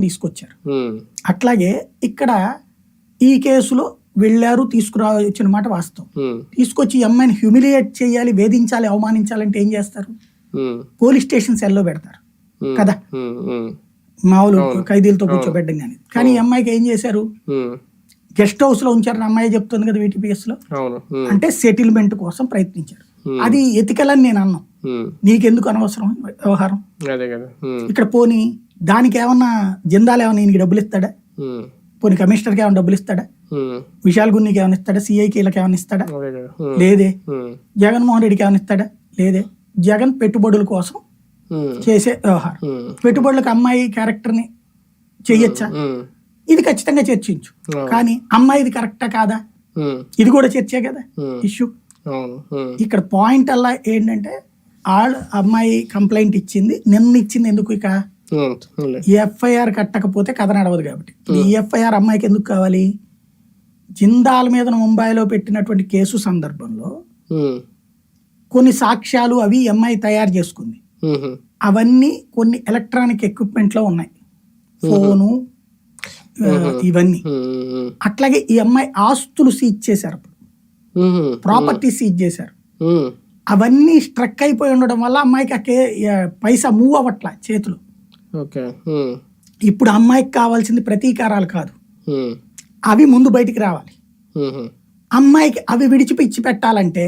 తీసుకొచ్చారు. అట్లాగే ఇక్కడ ఈ కేసులో వెళ్ళారు, తీసుకురావచ్చిన మాట వాస్తవం. తీసుకొచ్చి ఈ అమ్మాయిని హ్యూమిలియేట్ చేయాలి, వేధించాలి, అవమానించాలంటే ఏం చేస్తారు? పోలీస్ స్టేషన్ సెల్లో పెడతారు కదా, మామూలు ఖైదీలతో కూర్చోబెట్టడం కానీ. కానీ ఈ అమ్మాయికి ఏం చేశారు? గెస్ట్ హౌస్ లో ఉంచారని అమ్మాయి చెప్తుంది కదా VTPS లో. అంటే సెటిల్మెంట్ కోసం ప్రయత్నించారు. అది ఎథికల్ అని నేను అన్నాను. నీకెందుకు అనవసరం వ్యవహారం? ఇక్కడ పోనీ దానికి ఏమన్నా జందాలు ఏమన్నా ఈయనకి డబ్బులు ఇస్తాడా? పోనీ కమిషనర్కి ఏమైనా డబ్బులు ఇస్తాడా? విశాల్ గున్నికి ఏమైనా ఇస్తాడా? CIKలకు ఏమైనా ఇస్తాడా? లేదే. జగన్మోహన్ రెడ్డికి ఏమైనా ఇస్తాడా? లేదే. జగన్ పెట్టుబడుల కోసం చేసే వ్యవహారం. పెట్టుబడులకు అమ్మాయి క్యారెక్టర్ ని చెయ్యొచ్చా? ఇది ఖచ్చితంగా చర్చించు. కానీ అమ్మాయిది కరెక్టా కాదా, ఇది కూడా చర్చే కదా ఇష్యూ. ఇక్కడ పాయింట్ అలా ఏంటంటే అమ్మాయి కంప్లైంట్ ఇచ్చింది, నిన్న ఇచ్చింది ఎందుకు? ఇక FIR కట్టకపోతే కథ నడవదు కాబట్టి. ఈ FIR అమ్మాయికి ఎందుకు కావాలి? జిందాల్ మీద ముంబైలో పెట్టినటువంటి కేసు సందర్భంలో కొన్ని సాక్ష్యాలు అవి అమ్మాయి తయారు చేసుకుంది. అవన్నీ కొన్ని ఎలక్ట్రానిక్ ఎక్విప్మెంట్ లో ఉన్నాయి, ఫోను ఇవన్నీ. అట్లాగే ఈ అమ్మాయి ఆస్తులు సీజ్ చేశారు, ప్రాపర్టీ సీజ్ చేశారు. అవన్నీ స్ట్రక్ అయిపోయి ఉండడం వల్ల అమ్మాయికి పైసా మూవ్ అవ్వట్లా చేతులు. ఇప్పుడు అమ్మాయికి కావాల్సింది ప్రతీకారాలు కాదు, అవి ముందు బయటికి రావాలి. అమ్మాయికి అవి విడిచిపిచ్చి పెట్టాలంటే